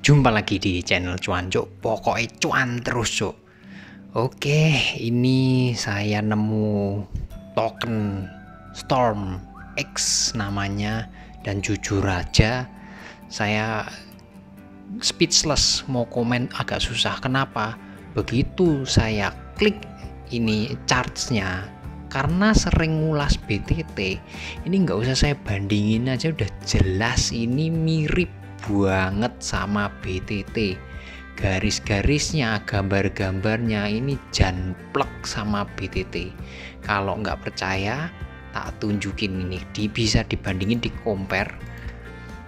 Jumpa lagi di channel Cuan Cuk, pokoknya cuan terus Cuk. Oke, ini saya nemu token Storm X namanya, dan jujur aja saya speechless, mau komen agak susah. Kenapa? Begitu saya klik ini chartsnya, karena sering ngulas BTT, ini nggak usah saya bandingin aja udah jelas ini mirip banget sama BTT. Garis-garisnya, gambar-gambarnya ini janplek sama BTT. Kalau nggak percaya, tak tunjukin ini. Bisa dibandingin, di compare.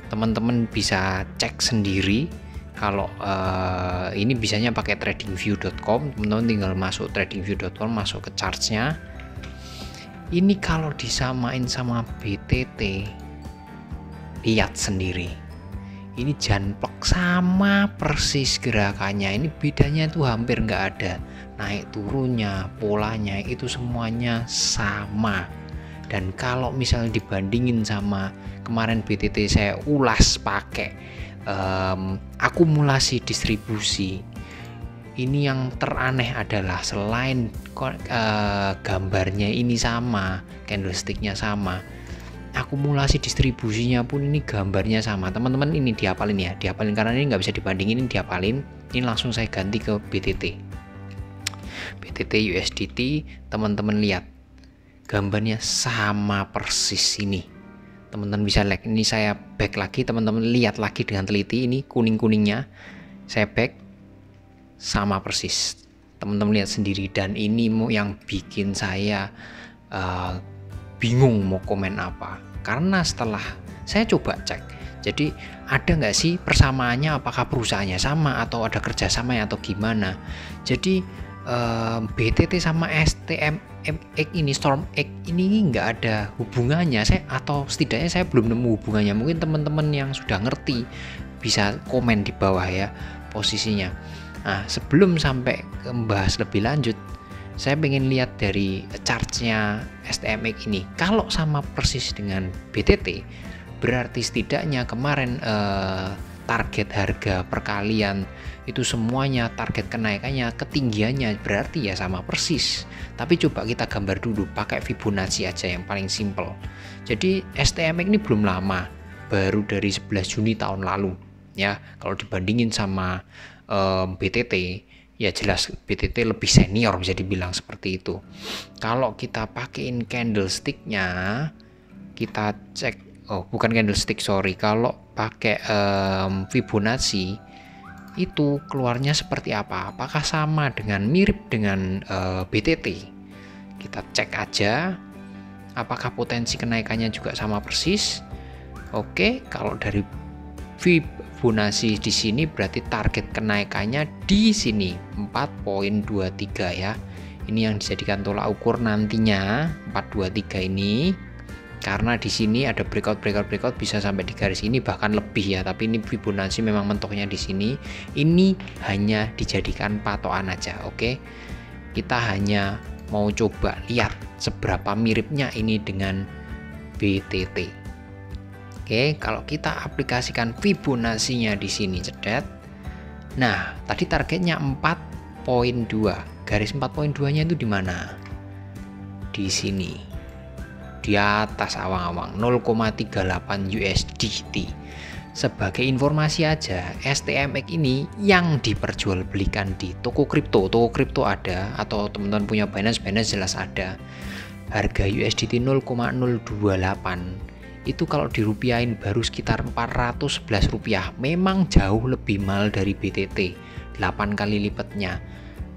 Teman-teman bisa cek sendiri. Kalau ini bisanya pakai tradingview.com, teman-teman tinggal masuk tradingview.com, masuk ke chartsnya. Ini kalau disamain sama BTT, lihat sendiri. Ini janplek sama persis gerakannya. Ini bedanya tuh hampir nggak ada. Naik turunnya, polanya itu semuanya sama. Dan kalau misalnya dibandingin sama kemarin BTT saya ulas pakai akumulasi distribusi, ini yang teraneh adalah selain gambarnya ini sama, candlesticknya sama, akumulasi distribusinya pun ini gambarnya sama. Teman-teman ini dihafalin ya, dihafalin karena ini nggak bisa dibandingin, ini dihafalin. Ini langsung saya ganti ke BTT USDT. Teman-teman lihat gambarnya sama persis. Ini teman-teman bisa like. Ini saya back lagi, teman-teman lihat lagi dengan teliti. Ini kuning-kuningnya saya back, sama persis. Teman-teman lihat sendiri. Dan ini yang bikin saya bingung mau komen apa, karena setelah saya coba cek, jadi ada nggak sih persamaannya, apakah perusahaannya sama atau ada kerjasama atau gimana. Jadi BTT sama STMX ini, Storm X ini nggak ada hubungannya, atau setidaknya saya belum nemu hubungannya. Mungkin teman-teman yang sudah ngerti bisa komen di bawah ya posisinya. Nah, sebelum sampai membahas lebih lanjut, saya pengen lihat dari chartnya STMX ini. Kalau sama persis dengan BTT, berarti setidaknya kemarin target harga perkalian itu semuanya, target kenaikannya, ketinggiannya berarti ya sama persis. Tapi coba kita gambar dulu pakai Fibonacci aja yang paling simple. Jadi STMX ini belum lama, baru dari 11 Juni tahun lalu ya. Kalau dibandingin sama BTT, ya jelas BTT lebih senior, bisa dibilang seperti itu. Kalau kita pakein candlesticknya, kita cek, bukan candlestick, sorry, kalau pakai Fibonacci itu keluarnya seperti apa, apakah sama dengan, mirip dengan BTT. Kita cek aja apakah potensi kenaikannya juga sama persis. Oke, kalau dari Fibonacci di sini berarti target kenaikannya di sini 4.23 ya. Ini yang dijadikan tolak ukur nantinya 423 ini. Karena di sini ada breakout bisa sampai di garis ini, bahkan lebih ya. Tapi ini Fibonacci memang mentoknya di sini. Ini hanya dijadikan patokan aja, oke? Kita hanya mau coba lihat seberapa miripnya ini dengan BTT. Oke, kalau kita aplikasikan Fibonacci-nya di sini, cedet. Nah, tadi targetnya 4.2. Garis 4.2-nya itu di mana? Di sini. Di atas awang-awang 0,38 USDT. Sebagai informasi aja, STMX ini yang diperjualbelikan di toko kripto. Toko kripto ada, atau teman-teman punya Binance jelas ada. Harga USDT 0,028. Itu kalau dirupiahin baru sekitar 411 rupiah. Memang jauh lebih mahal dari BTT, 8 kali lipatnya.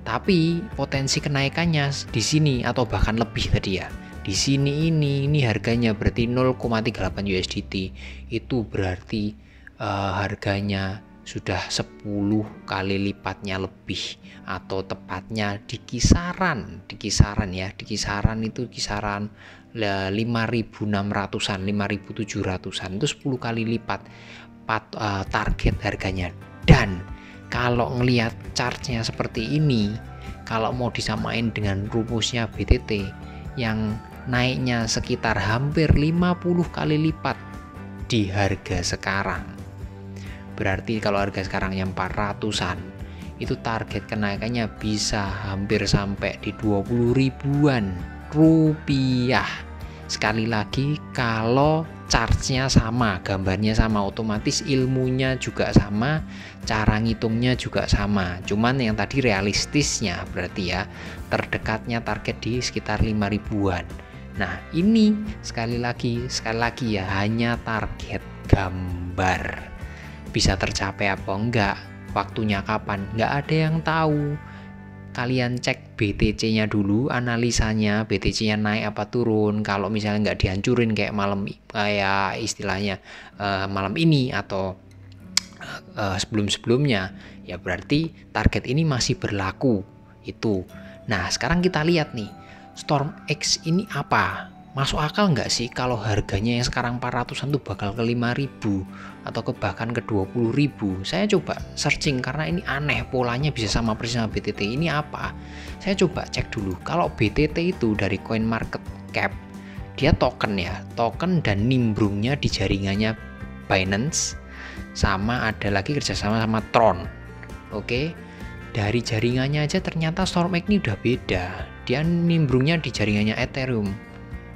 Tapi potensi kenaikannya di sini atau bahkan lebih tadi ya. Di sini ini harganya berarti 0,38 USDT. Itu berarti harganya sudah 10 kali lipatnya lebih, atau tepatnya di kisaran ya, di kisaran itu kisaran 5.600-an, 5.700-an, itu 10 kali lipat target harganya. Dan kalau ngelihat chartnya seperti ini, kalau mau disamain dengan rumusnya BTT yang naiknya sekitar hampir 50 kali lipat di harga sekarang, berarti kalau harga sekarang yang 400-an, itu target kenaikannya bisa hampir sampai di 20 ribuan rupiah. Sekali lagi, kalau chartnya sama, gambarnya sama, otomatis ilmunya juga sama, cara ngitungnya juga sama. Cuman yang tadi realistisnya berarti ya, terdekatnya target di sekitar 5 ribuan. Nah, ini sekali lagi ya, hanya target gambar. Bisa tercapai apa enggak, waktunya kapan, nggak ada yang tahu. Kalian cek BTC-nya dulu, analisanya BTC-nya naik apa turun. Kalau misalnya nggak dihancurin kayak istilahnya malam ini atau sebelum-sebelumnya, ya berarti target ini masih berlaku itu. Nah, sekarang kita lihat nih, StormX ini apa? Masuk akal nggak sih kalau harganya yang sekarang 400-an tuh bakal ke 5.000 atau bahkan ke 20.000? Saya coba searching karena ini aneh, polanya bisa sama persis sama BTT. Ini apa? Saya coba cek dulu. Kalau BTT itu dari CoinMarketCap, dia token ya, token dan nimbrungnya di jaringannya Binance, sama ada lagi kerjasama sama Tron. Oke, dari jaringannya aja ternyata StormX ini udah beda. Dia nimbrungnya di jaringannya Ethereum.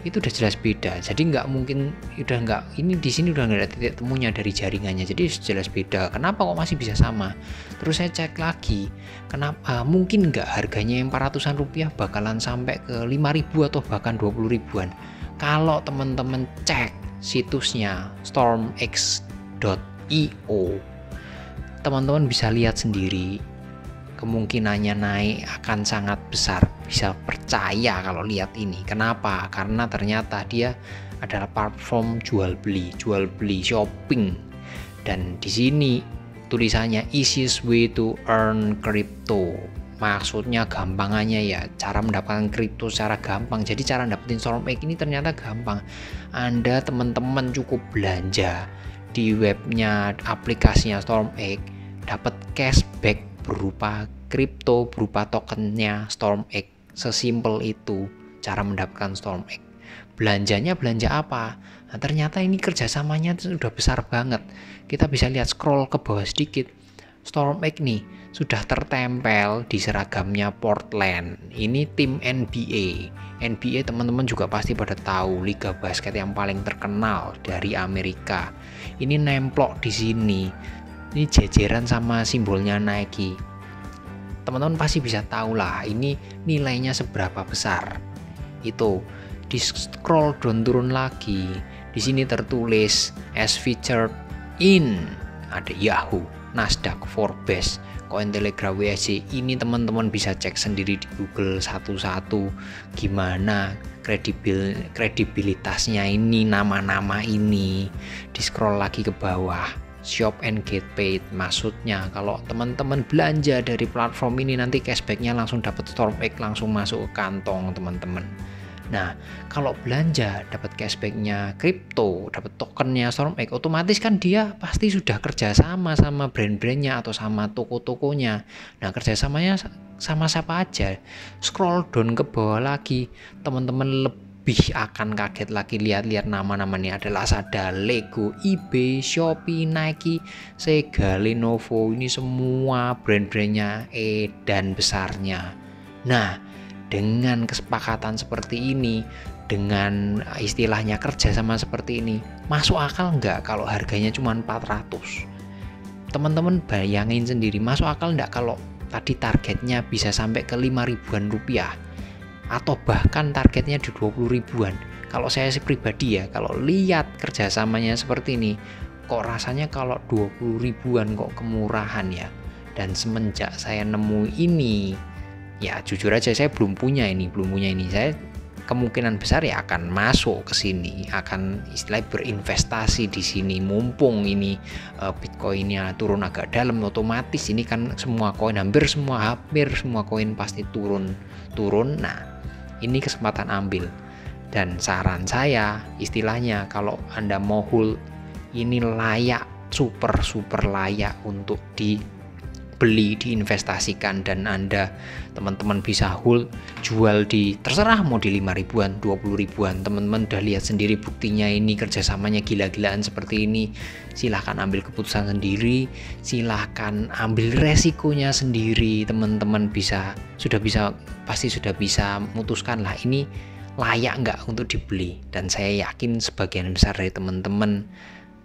Itu udah jelas beda, jadi nggak mungkin, ini di sini udah nggak ada titik temunya dari jaringannya, jadi jelas beda. Kenapa kok masih bisa sama? Terus saya cek lagi, kenapa mungkin nggak harganya yang 400-an rupiah bakalan sampai ke 5.000 atau bahkan 20 ribuan? Kalau teman-teman cek situsnya stormx.io, teman-teman bisa lihat sendiri, kemungkinannya naik akan sangat besar. Bisa percaya kalau lihat ini. Kenapa? Karena ternyata dia adalah platform jual beli shopping. Dan di sini tulisannya easiest way to earn crypto. Maksudnya gampangannya ya, cara mendapatkan kripto secara gampang. Jadi cara dapetin StormX ini ternyata gampang. Anda teman-teman cukup belanja di webnya, aplikasinya StormX, dapat cashback berupa kripto, berupa tokennya StormX. Sesimpel itu cara mendapatkan StormX. Belanjanya belanja apa? Nah, ternyata ini kerjasamanya sudah besar banget. Kita bisa lihat, scroll ke bawah sedikit, StormX nih sudah tertempel di seragamnya Portland. Ini tim NBA. NBA teman-teman juga pasti pada tahu, liga basket yang paling terkenal dari Amerika. Ini nemplok di sini. Ini jejeran sama simbolnya Nike. Teman-teman pasti bisa tahu lah ini nilainya seberapa besar. Itu di scroll down turun lagi, di sini tertulis as featured in, ada Yahoo, Nasdaq, Forbes, Cointelegraph, WSJ. Ini teman-teman bisa cek sendiri di Google satu-satu gimana kredibilitasnya ini, nama-nama ini. Di scroll lagi ke bawah, shop and get paid, maksudnya kalau teman-teman belanja dari platform ini nanti cashbacknya langsung dapat StormX, langsung masuk ke kantong teman-teman. Nah, kalau belanja dapat cashbacknya kripto, dapat tokennya StormX, otomatis kan dia pasti sudah kerjasama sama brand-brandnya atau sama toko-tokonya. Nah, kerjasamanya sama siapa aja? Scroll down ke bawah lagi, teman-teman lebih akan kaget lagi lihat-lihat nama-namanya. Ada Lazada, Lego, eBay, Shopee, Nike, Sega, Lenovo. Ini semua brand-brandnya dan besarnya. Nah, dengan kesepakatan seperti ini, dengan istilahnya kerjasama seperti ini, masuk akal nggak kalau harganya cuma 400? Teman-teman bayangin sendiri, masuk akal nggak kalau tadi targetnya bisa sampai ke 5 ribuan rupiah? Atau bahkan targetnya di 20 ribuan. Kalau saya sih pribadi ya, kalau lihat kerjasamanya seperti ini, kok rasanya kalau 20 ribuan kok kemurahan ya. Dan semenjak saya nemu ini, ya jujur aja saya belum punya ini. Saya kemungkinan besar ya akan masuk ke sini, akan istilahnya berinvestasi di sini. Mumpung ini Bitcoinnya turun agak dalam, otomatis ini kan semua koin, hampir semua koin pasti turun. Nah, ini kesempatan ambil. Dan saran saya, istilahnya kalau Anda mau hold, ini layak, super layak untuk beli diinvestasikan, dan Anda teman-teman bisa hold jual di terserah mau di 5 ribuan 20 ribuan. Teman-teman udah lihat sendiri buktinya, ini kerjasamanya gila-gilaan seperti ini. Silahkan ambil keputusan sendiri, silahkan ambil resikonya sendiri. Teman-teman pasti sudah bisa memutuskan lah ini layak nggak untuk dibeli, dan saya yakin sebagian besar dari teman-teman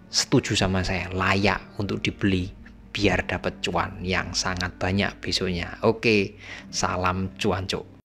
setuju sama saya, layak untuk dibeli biar dapat cuan yang sangat banyak besoknya. Oke, salam cuan cuk.